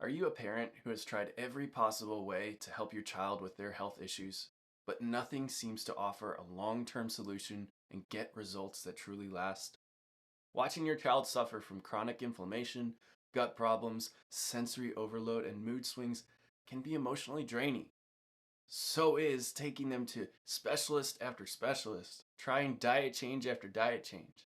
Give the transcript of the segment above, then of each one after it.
Are you a parent who has tried every possible way to help your child with their health issues, but nothing seems to offer a long-term solution and get results that truly last? Watching your child suffer from chronic inflammation, gut problems, sensory overload, and mood swings can be emotionally draining. So is taking them to specialist after specialist, trying diet change after diet change.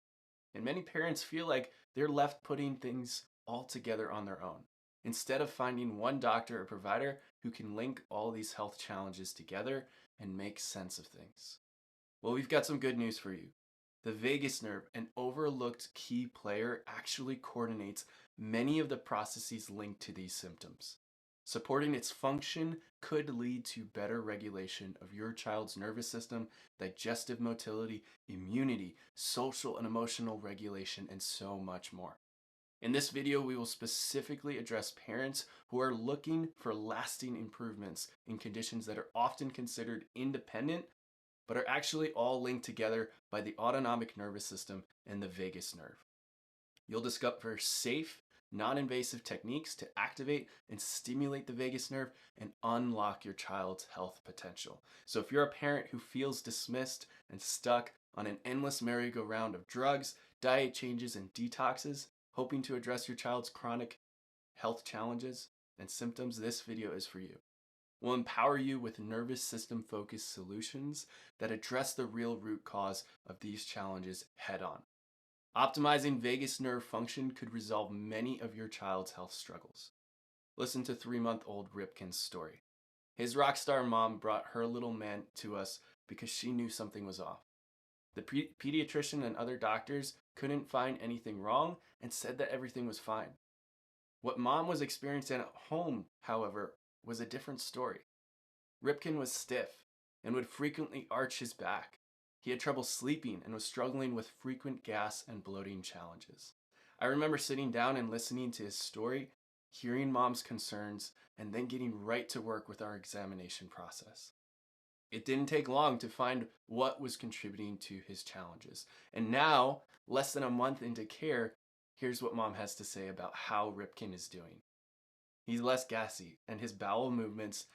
And many parents feel like they're left putting things all together on their own, instead of finding one doctor or provider who can link all these health challenges together and make sense of things. Well, we've got some good news for you. The vagus nerve, an overlooked key player, actually coordinates many of the processes linked to these symptoms. Supporting its function could lead to better regulation of your child's nervous system, digestive motility, immunity, social and emotional regulation, and so much more. In this video, we will specifically address parents who are looking for lasting improvements in conditions that are often considered independent, but are actually all linked together by the autonomic nervous system and the vagus nerve. You'll discover safe, non-invasive techniques to activate and stimulate the vagus nerve and unlock your child's health potential. So if you're a parent who feels dismissed and stuck on an endless merry-go-round of drugs, diet changes, and detoxes, hoping to address your child's chronic health challenges and symptoms, this video is for you. We'll empower you with nervous system focused solutions that address the real root cause of these challenges head on. Optimizing vagus nerve function could resolve many of your child's health struggles. Listen to 3-month-old Ripken's story. His rock star mom brought her little man to us because she knew something was off. The pediatrician and other doctors couldn't find anything wrong and said that everything was fine. What mom was experiencing at home, however, was a different story. Ripken was stiff and would frequently arch his back. He had trouble sleeping and was struggling with frequent gas and bloating challenges. I remember sitting down and listening to his story, hearing mom's concerns, and then getting right to work with our examination process. It didn't take long to find what was contributing to his challenges. And now, less than a month into care, here's what mom has to say about how Ripken is doing. He's less gassy, and his bowel movements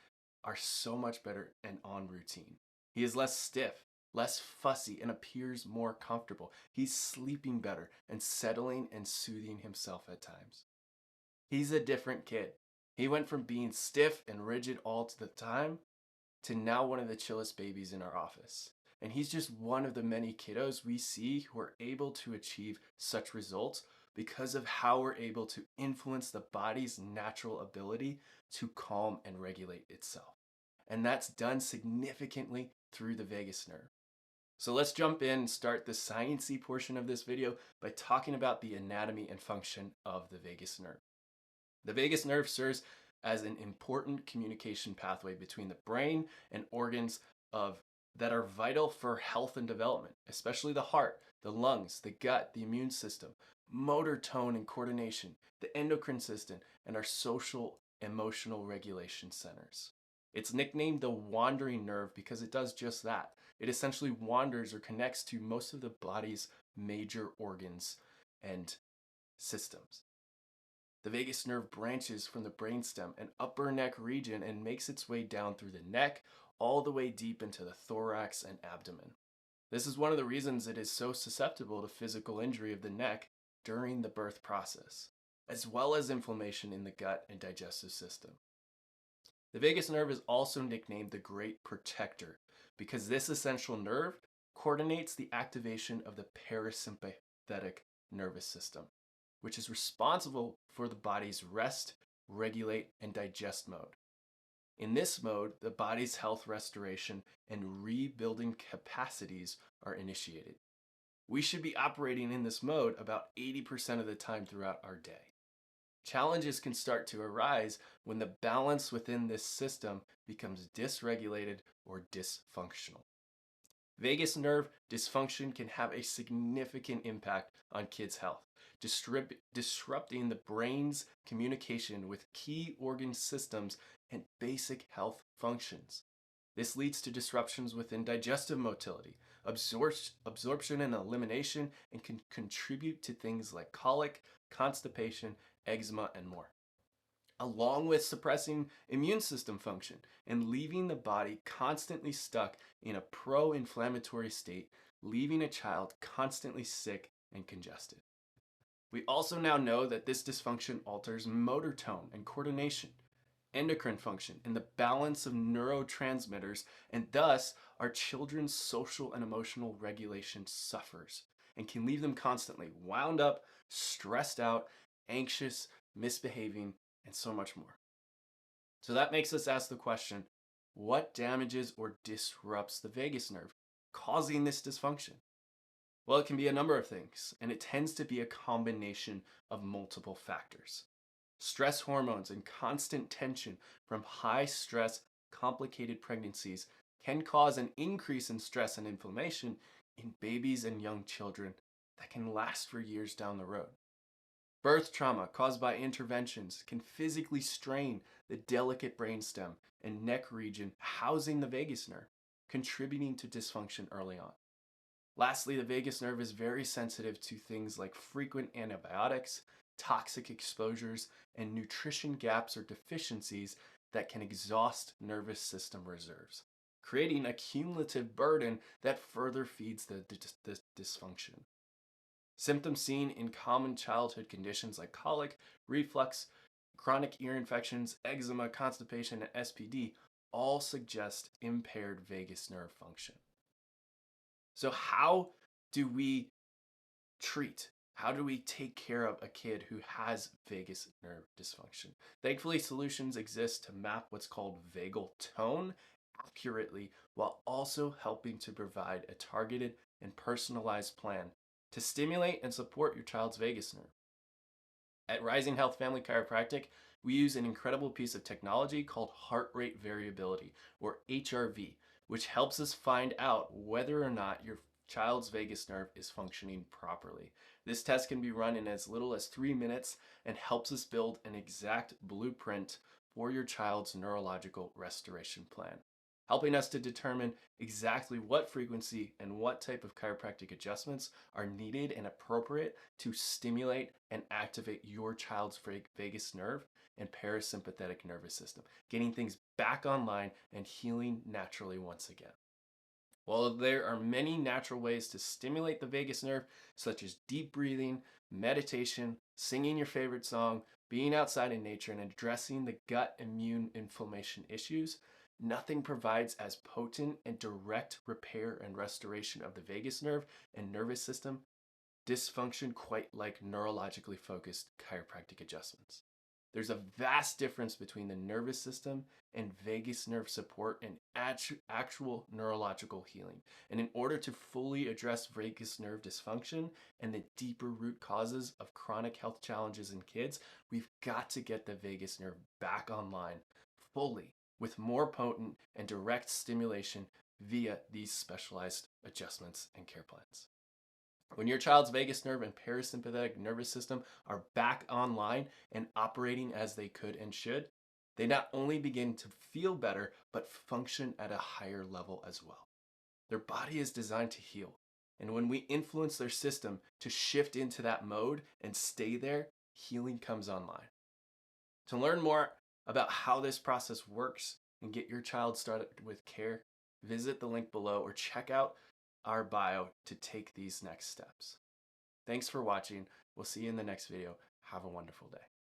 are so much better and on routine. He is less stiff, less fussy, and appears more comfortable. He's sleeping better and settling and soothing himself at times. He's a different kid. He went from being stiff and rigid all the time to now one of the chillest babies in our office. And he's just one of the many kiddos we see who are able to achieve such results because of how we're able to influence the body's natural ability to calm and regulate itself. And that's done significantly through the vagus nerve. So let's jump in and start the sciencey portion of this video by talking about the anatomy and function of the vagus nerve. The vagus nerve serves as an important communication pathway between the brain and organs that are vital for health and development, especially the heart, the lungs, the gut, the immune system, motor tone and coordination, the endocrine system, and our social emotional regulation centers. It's nicknamed the wandering nerve because it does just that. It essentially wanders or connects to most of the body's major organs and systems. The vagus nerve branches from the brainstem and upper neck region and makes its way down through the neck, all the way deep into the thorax and abdomen. This is one of the reasons it is so susceptible to physical injury of the neck during the birth process, as well as inflammation in the gut and digestive system. The vagus nerve is also nicknamed the Great Protector because this essential nerve coordinates the activation of the parasympathetic nervous system, which is responsible for the body's rest, regulate, and digest mode. In this mode, the body's health restoration and rebuilding capacities are initiated. We should be operating in this mode about 80% of the time throughout our day. Challenges can start to arise when the balance within this system becomes dysregulated or dysfunctional. Vagus nerve dysfunction can have a significant impact on kids' health, disrupting the brain's communication with key organ systems and basic health functions. This leads to disruptions within digestive motility, absorption and elimination, and can contribute to things like colic, constipation, eczema, and more. along with suppressing immune system function and leaving the body constantly stuck in a pro-inflammatory state, leaving a child constantly sick and congested. We also now know that this dysfunction alters motor tone and coordination, endocrine function, and the balance of neurotransmitters, and thus our children's social and emotional regulation suffers and can leave them constantly wound up, stressed out, anxious, misbehaving, and so much more. So that makes us ask the question, what damages or disrupts the vagus nerve, causing this dysfunction? Well, it can be a number of things, and it tends to be a combination of multiple factors. Stress hormones and constant tension from high stress, complicated pregnancies can cause an increase in stress and inflammation in babies and young children that can last for years down the road. Birth trauma caused by interventions can physically strain the delicate brainstem and neck region housing the vagus nerve, contributing to dysfunction early on. Lastly, the vagus nerve is very sensitive to things like frequent antibiotics, toxic exposures, and nutrition gaps or deficiencies that can exhaust nervous system reserves, creating a cumulative burden that further feeds the dysfunction. Symptoms seen in common childhood conditions like colic, reflux, chronic ear infections, eczema, constipation, and SPD all suggest impaired vagus nerve function. So how do we treat? How do we take care of a kid who has vagus nerve dysfunction? Thankfully, solutions exist to map what's called vagal tone accurately while also helping to provide a targeted and personalized plan to stimulate and support your child's vagus nerve. At Rising Health Family Chiropractic, we use an incredible piece of technology called heart rate variability, or HRV, which helps us find out whether or not your child's vagus nerve is functioning properly. This test can be run in as little as 3 minutes and helps us build an exact blueprint for your child's neurological restoration plan, helping us to determine exactly what frequency and what type of chiropractic adjustments are needed and appropriate to stimulate and activate your child's vagus nerve and parasympathetic nervous system, getting things back online and healing naturally once again. While there are many natural ways to stimulate the vagus nerve, such as deep breathing, meditation, singing your favorite song, being outside in nature, and addressing the gut immune inflammation issues, nothing provides as potent and direct repair and restoration of the vagus nerve and nervous system dysfunction quite like neurologically focused chiropractic adjustments. There's a vast difference between the nervous system and vagus nerve support and actual neurological healing. And in order to fully address vagus nerve dysfunction and the deeper root causes of chronic health challenges in kids, we've got to get the vagus nerve back online fully with more potent and direct stimulation via these specialized adjustments and care plans. When your child's vagus nerve and parasympathetic nervous system are back online and operating as they could and should, they not only begin to feel better, but function at a higher level as well. Their body is designed to heal. And when we influence their system to shift into that mode and stay there, healing comes online. To learn more about how this process works and get your child started with care, visit the link below or check out our bio to take these next steps. Thanks for watching. We'll see you in the next video. Have a wonderful day.